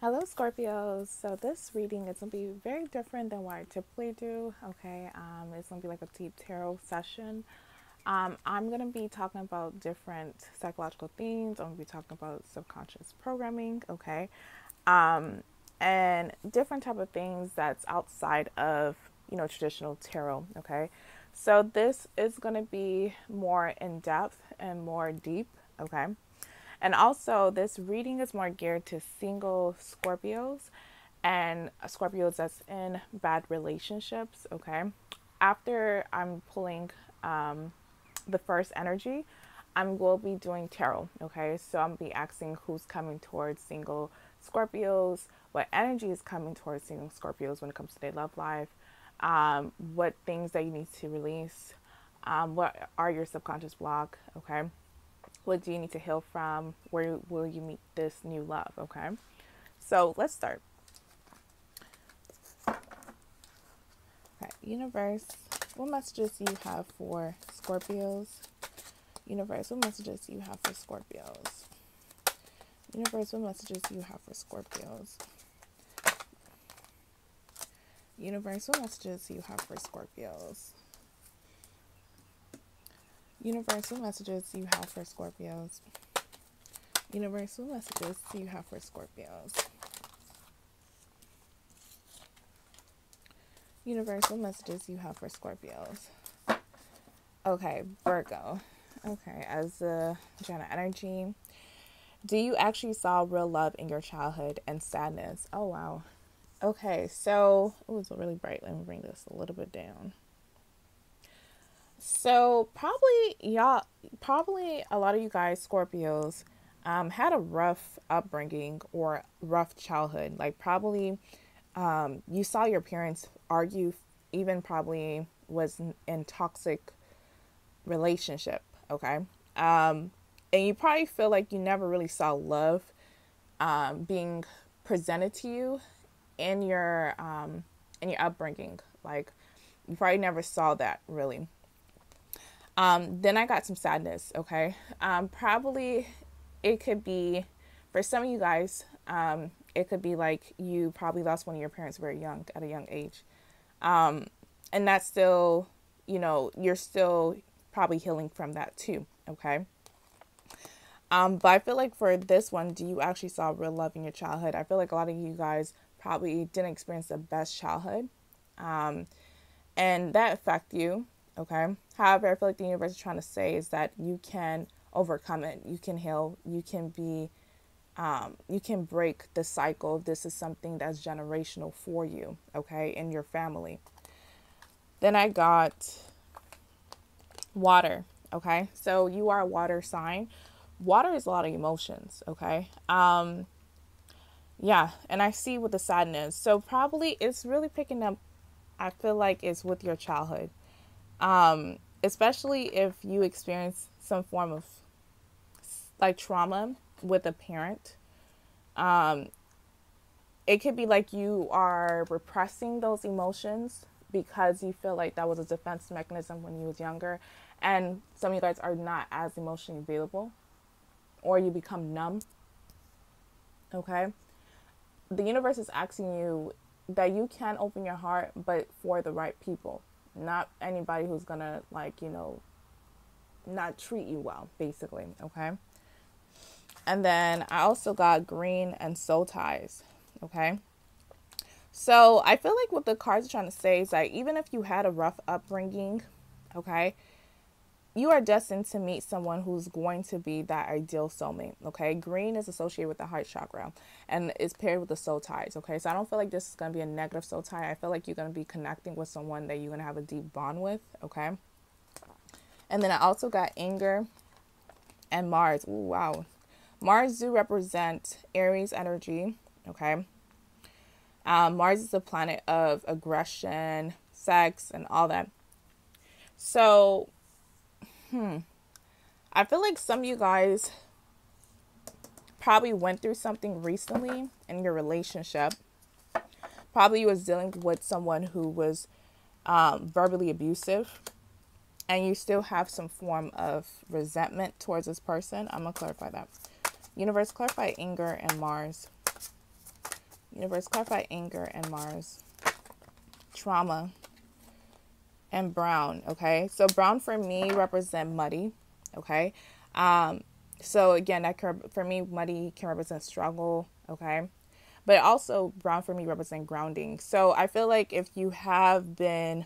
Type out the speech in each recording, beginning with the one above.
Hello, Scorpios. So this reading is gonna be very different than what I typically do. Okay, it's gonna be like a deep tarot session. I'm gonna be talking about different psychological themes. I'm gonna be talking about subconscious programming. Okay, and different type of things that's outside of traditional tarot. Okay, so this is gonna be more in depth and more deep. Okay. And also, this reading is more geared to single Scorpios and Scorpios that's in bad relationships. Okay. After I'm pulling the first energy, I'm will be doing tarot. Okay. So I'm be asking who's coming towards single Scorpios, what energy is coming towards single Scorpios when it comes to their love life, what things that you need to release, what are your subconscious block. Okay, what do you need to heal from? Where will you meet this new love? Okay. So let's start. Okay. Universe, what messages do you have for Scorpios? Universe, what messages do you have for Scorpios? Universe, what messages do you have for Scorpios? Universe, what messages do you have for Scorpios? Universe, what messages do you have for Scorpios? Universe, what messages do you have for Scorpios? Universe, what messages do you have for Scorpios? Okay, Virgo. Okay, as a Jana energy, do you actually saw real love in your childhood and sadness? Oh, wow. Okay, so it was really bright. Let me bring this a little bit down. So probably a lot of you guys, Scorpios, had a rough upbringing or rough childhood. Like probably you saw your parents argue, even probably was in toxic relationship. Okay, and you probably feel like you never really saw love being presented to you in your upbringing. Like you probably never saw that really. Then I got some sadness. Okay, probably it could be for some of you guys. It could be like you probably lost one of your parents very young at a young age, and that's still, you're still probably healing from that too. Okay. But I feel like for this one, do you actually saw real love in your childhood? I feel like a lot of you guys probably didn't experience the best childhood, and that affect you. Okay. However, I feel like the universe is trying to say is that you can overcome it. You can heal. You can break the cycle. This is something that's generational for you. Okay, in your family. Then I got water. Okay, so you are a water sign. Water is a lot of emotions. Okay, yeah, and I see with the sadness. So probably it's really picking up. I feel like it's with your childhood, especially if you experience some form of like trauma with a parent. It could be like you are repressing those emotions because you feel like that was a defense mechanism when you was younger, and some of you guys are not as emotionally available, or you become numb. Okay, the universe is asking you that you can open your heart, but for the right people, not anybody who's gonna not treat you well, basically. Okay, and then I also got green and soul ties. Okay, so I feel like what the cards are trying to say is that even if you had a rough upbringing, okay, you are destined to meet someone who's going to be that ideal soulmate. Okay, green is associated with the heart chakra and is paired with the soul ties. Okay, so I don't feel like this is going to be a negative soul tie. I feel like you're going to be connecting with someone that you're going to have a deep bond with. Okay, and then I also got anger and Mars. Ooh, wow. Mars do represent Aries energy. Okay, Mars is the planet of aggression, sex, and all that. So I feel like some of you guys probably went through something recently in your relationship. Probably you was dealing with someone who was verbally abusive, and you still have some form of resentment towards this person. I'm gonna clarify that. Universe, clarify anger and Mars. Universe, clarify anger and Mars. Trauma and brown, okay? So brown for me represent muddy, okay? So again, that can, for me, muddy can represent struggle, okay? But also brown for me represent grounding. So I feel like if you have been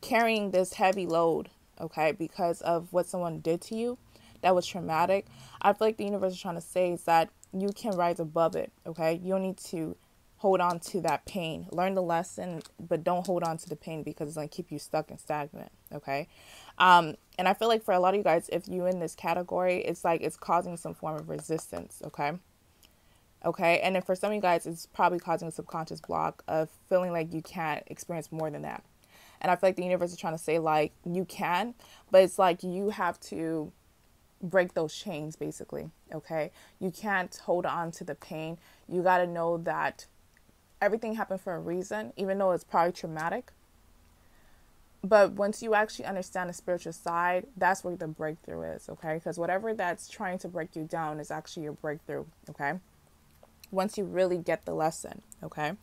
carrying this heavy load, okay, because of what someone did to you that was traumatic, I feel like the universe is trying to say is that you can rise above it, okay? You don't need to hold on to that pain. Learn the lesson, but don't hold on to the pain because it's going to keep you stuck and stagnant, okay? And I feel like for a lot of you guys, if you're in this category, it's like it's causing some form of resistance, okay? Okay, and then for some of you guys, it's probably causing a subconscious block of feeling like you can't experience more than that. And I feel like the universe is trying to say, like, you can, but it's like you have to break those chains, basically, okay? You can't hold on to the pain. You got to know that everything happened for a reason, even though it's probably traumatic. But once you actually understand the spiritual side, that's where the breakthrough is, okay? Because whatever that's trying to break you down is actually your breakthrough, okay? Once you really get the lesson, okay?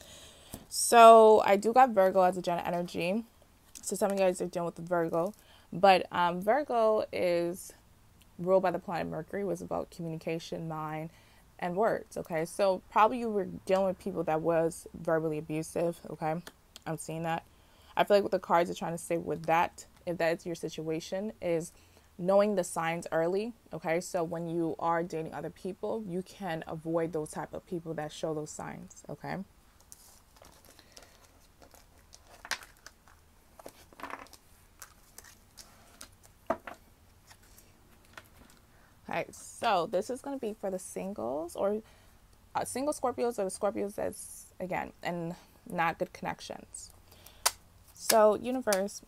So I do got Virgo as a Gemini energy. So some of you guys are dealing with the Virgo. But Virgo is ruled by the planet Mercury, was about communication, mind, and words, okay? So probably you were dealing with people that was verbally abusive, okay? I'm seeing that. I feel like what the cards are trying to say with that, if that is your situation, is knowing the signs early, okay? So when you are dating other people, you can avoid those type of people that show those signs, okay? Okay, so this is going to be for the singles or single Scorpios or the Scorpios that's, again, and not good connections. So, universe,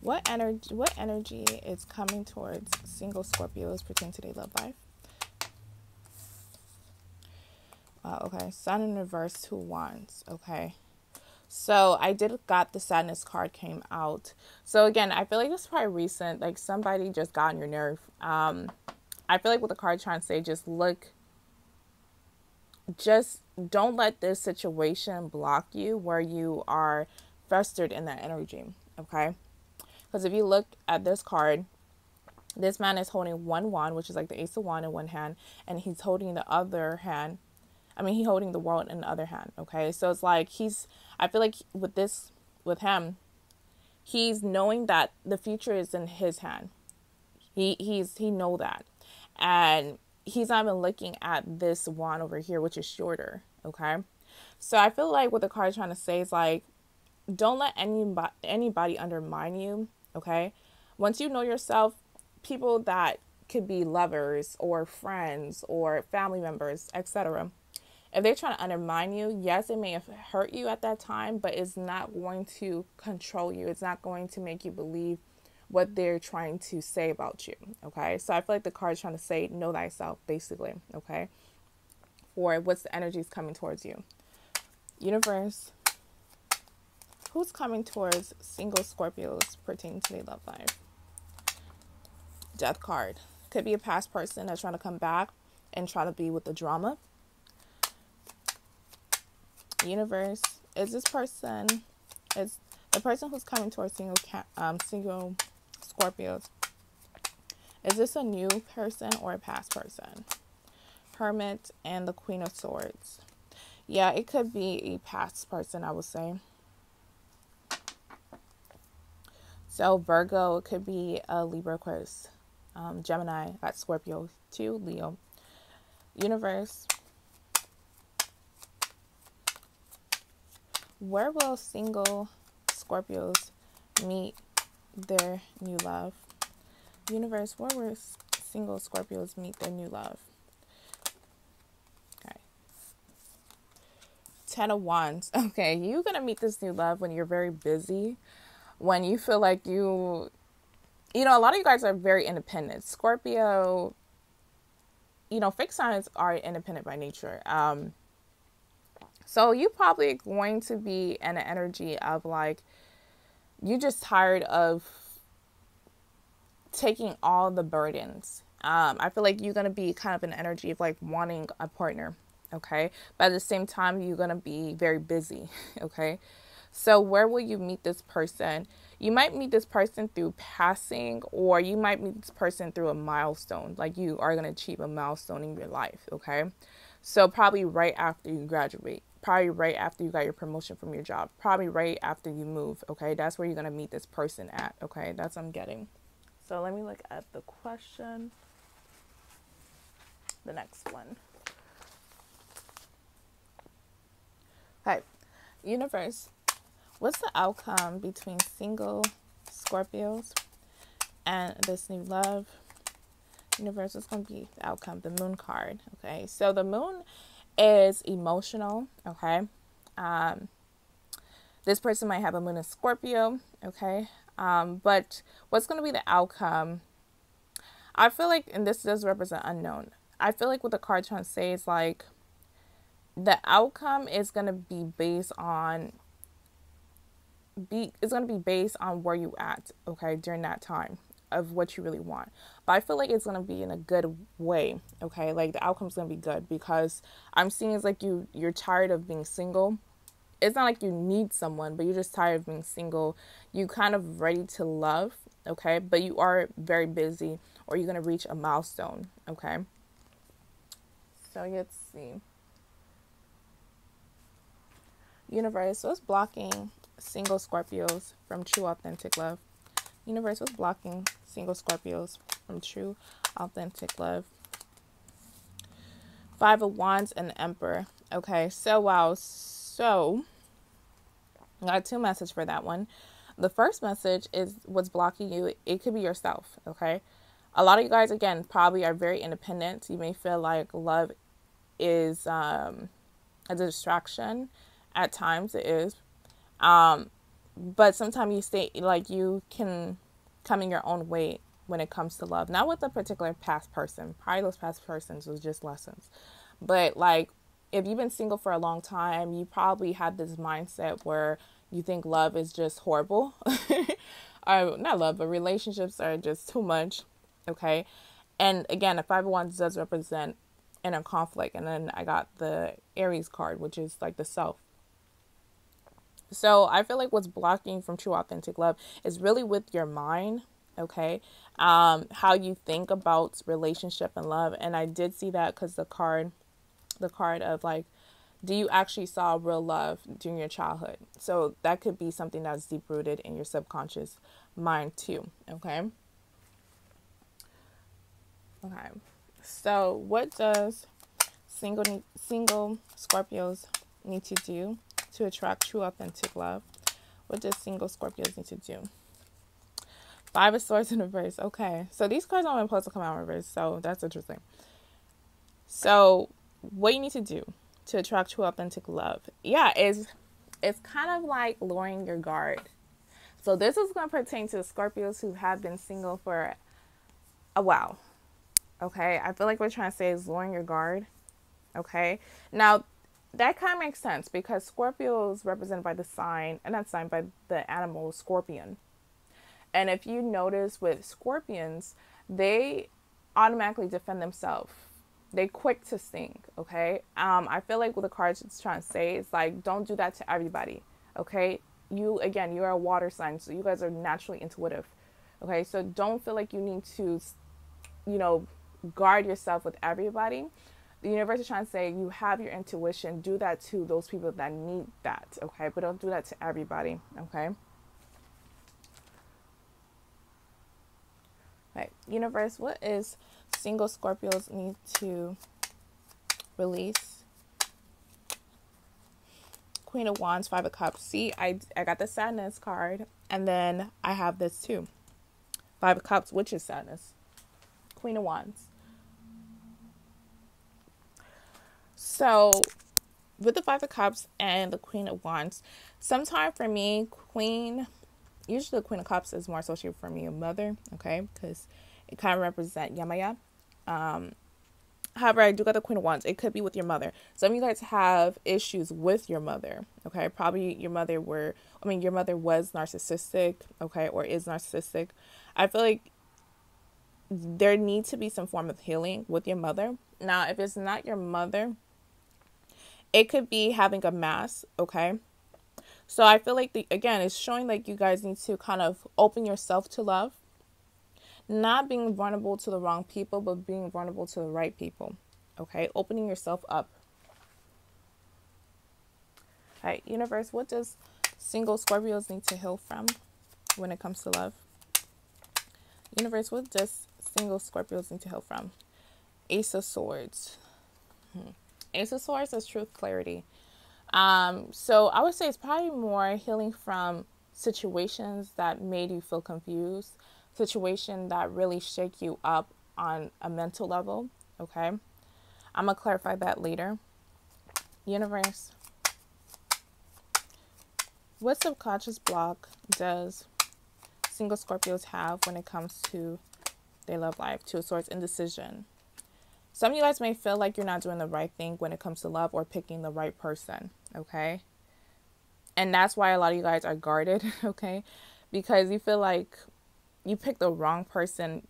what energy is coming towards single Scorpios pertaining to their love life? Okay, Sun in reverse, 2 wands. Okay, so I did got the sadness card came out. So again, I feel like this is probably recent. Like somebody just got on your nerve. I feel like what the card trying to say, just don't let this situation block you where you are festered in that energy. Okay, because if you look at this card, this man is holding one wand, which is like the Ace of Wands in one hand, and he's holding the other hand. He's holding the world in the other hand, okay? So it's like I feel like with him, he's knowing that the future is in his hand. He know that. And he's not even looking at this wand over here, which is shorter, okay? So I feel like what the card is trying to say is like, don't let anybody undermine you, okay? Once you know yourself, people that could be lovers or friends or family members, etc., if they're trying to undermine you, yes, it may have hurt you at that time, but it's not going to control you. It's not going to make you believe what they're trying to say about you, okay? So I feel like the card is trying to say, know thyself, basically, okay? For what's the energies coming towards you. Universe, who's coming towards single Scorpios pertaining to their love life? Death card. Could be a past person that's trying to come back and try to be with the drama. Universe, is the person who's coming towards single Scorpios, is this a new person or a past person? Hermit and the Queen of Swords. Yeah, it could be a past person, I would say. So Virgo, it could be a Libra, Aquarius, Gemini, got Scorpio too, Leo. Universe, where will single Scorpios meet their new love? Universe, where will single Scorpios meet their new love? Okay. 10 of Wands. Okay, you're going to meet this new love when you're very busy, when you feel like you know, a lot of you guys are very independent. Scorpio, you know, fixed signs are independent by nature. So you probably going to be in an energy of like, you're just tired of taking all the burdens I feel like you're going to be kind of an energy of like wanting a partner. Okay. But at the same time, you're going to be very busy. Okay. So where will you meet this person? You might meet this person through passing, or you might meet this person through a milestone. Like you are going to achieve a milestone in your life. Okay. So probably right after you graduate, probably right after you got your promotion from your job, probably right after you move. Okay. That's where you're going to meet this person at. Okay. That's what I'm getting. So let me look at the question. The next one. Okay. Universe, what's the outcome between single Scorpios and this new love? Universe, what's going to be the outcome? The moon card. Okay. So the moon is emotional. Okay. This person might have a moon in Scorpio. Okay. But what's going to be the outcome? I feel like, and this does represent unknown, I feel like what the card trying to say is like the outcome is going to be based on where you at, okay, during that time of what you really want. But I feel like it's going to be in a good way, okay? Like the outcome's going to be good because I'm seeing it's like you're tired of being single. It's not like you need someone, but you're just tired of being single. You kind of ready to love, okay? But you are very busy, or you're going to reach a milestone, okay? So let's see. Universe, what's blocking single Scorpios from true authentic love? Universe, what's blocking single Scorpios from true authentic love? Five of Wands and the Emperor. Okay, so wow. So I got two messages for that one. The first message is what's blocking you. It could be yourself, okay? A lot of you guys, again, probably are very independent. You may feel like love is a distraction. At times it is. But sometimes you stay, like you can come in your own way when it comes to love. Not with a particular past person. Probably those past persons was just lessons. But like, if you've been single for a long time, you probably had this mindset where you think love is just horrible. Or not love, but relationships are just too much. Okay. And again, a 5 of Wands does represent inner conflict. And then I got the Aries card, which is like the self. So I feel like what's blocking from true authentic love is really with your mind, okay? How you think about relationship and love. And I did see that because the card of like, do you actually saw real love during your childhood? So that could be something that's deep rooted in your subconscious mind too, okay? Okay. So what does single Scorpios need to do to attract true authentic love? What does single Scorpios need to do? 5 of Swords in reverse. Okay. So these cards aren't supposed to come out in reverse. So that's interesting. So what you need to do to attract true authentic love. Yeah, it's kind of like lowering your guard. So this is going to pertain to the Scorpios who have been single for a while. Okay. I feel like what we're trying to say is lowering your guard. Okay. Now, that kind of makes sense because Scorpio is represented by the sign, and not sign, by the animal scorpion. And if you notice with scorpions, they automatically defend themselves. They quick to sting, okay? I feel like what the cards is trying to say is like, don't do that to everybody, okay? You're a water sign, so you guys are naturally intuitive, okay? So don't feel like you need to, guard yourself with everybody. The universe is trying to say you have your intuition. Do that to those people that need that, okay? But don't do that to everybody, okay? Right. Universe, what is single Scorpios need to release? Queen of Wands, 5 of Cups. See, I got the sadness card, and then I have this too. 5 of Cups, which is sadness. Queen of Wands. So, with the 5 of Cups and the Queen of Wands, sometimes for me, usually the Queen of Cups is more associated for me a mother, okay, because it kind of represents Yamaya. However, I do got the Queen of Wands. It could be with your mother. Some of you guys have issues with your mother, okay? Probably your mother was narcissistic, okay, or is narcissistic. I feel like there needs to be some form of healing with your mother. Now, if it's not your mother, it could be having a mass, okay? So I feel like, again, it's showing like you guys need to kind of open yourself to love. Not being vulnerable to the wrong people, but being vulnerable to the right people, okay? Opening yourself up. All right, universe, what does single Scorpios need to heal from when it comes to love? Universe, what does single Scorpios need to heal from? Ace of Swords. Ace of Swords is truth, clarity. So I would say it's probably more healing from situations that made you feel confused, situation that really shake you up on a mental level, okay? I'm going to clarify that later. Universe, what subconscious block does single Scorpios have when it comes to their love life? Two of Swords, indecision. Some of you guys may feel like you're not doing the right thing when it comes to love or picking the right person, okay? And that's why a lot of you guys are guarded, okay? Because you feel like you picked the wrong person.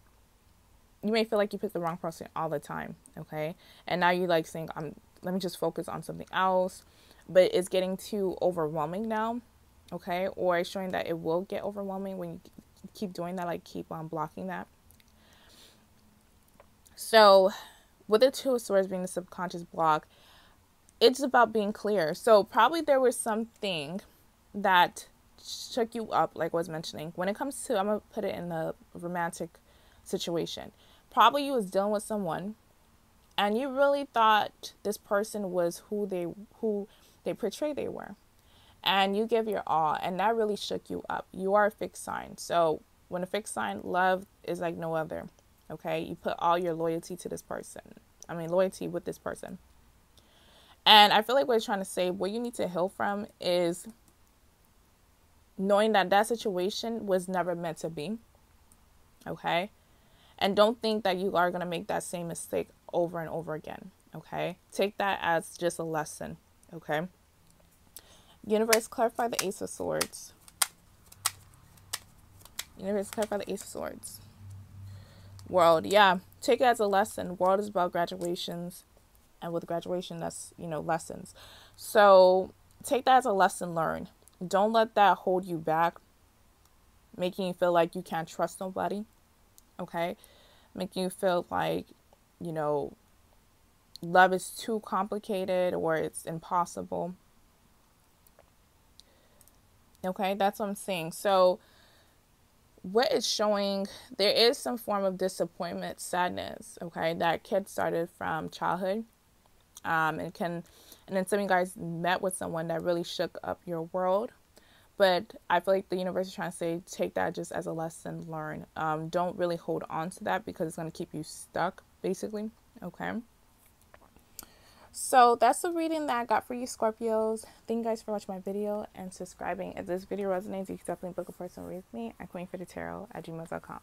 You may feel like you picked the wrong person all the time, okay? And now you're like saying, let me just focus on something else. But it's getting too overwhelming now, okay? Or it's showing that it will get overwhelming when you keep doing that, like keep on blocking that. So with the Two of Swords being the subconscious block, it's about being clear. So probably there was something that shook you up, like I was mentioning. When it comes to, I'm going to put it in a romantic situation. Probably you was dealing with someone and you really thought this person was who they portrayed they were. And you give your all, and that really shook you up. You are a fixed sign. So when a fixed sign, love is like no other. Okay, you put all your loyalty to this person. Loyalty with this person. And I feel like what it's trying to say, what you need to heal from is knowing that that situation was never meant to be. Okay, and don't think that you are going to make that same mistake over and over again. Okay, take that as just a lesson. Okay, universe, clarify the Ace of Swords. Universe, clarify the Ace of Swords. World, yeah, take it as a lesson. World is about graduations, and with graduation, that's, lessons. So take that as a lesson learned. Don't let that hold you back, making you feel like you can't trust nobody, okay? Making you feel like, love is too complicated or it's impossible. Okay, that's what I'm saying. So what it's showing, there is some form of disappointment, sadness, okay, that kid started from childhood. And then some of you guys met with someone that really shook up your world. But I feel like the universe is trying to say, take that just as a lesson learned. Don't really hold on to that because it's going to keep you stuck, basically. Okay. So that's the reading that I got for you, Scorpios. Thank you guys for watching my video and subscribing. If this video resonates, you can definitely book a personal read with me at queenforthetarot@gmail.com.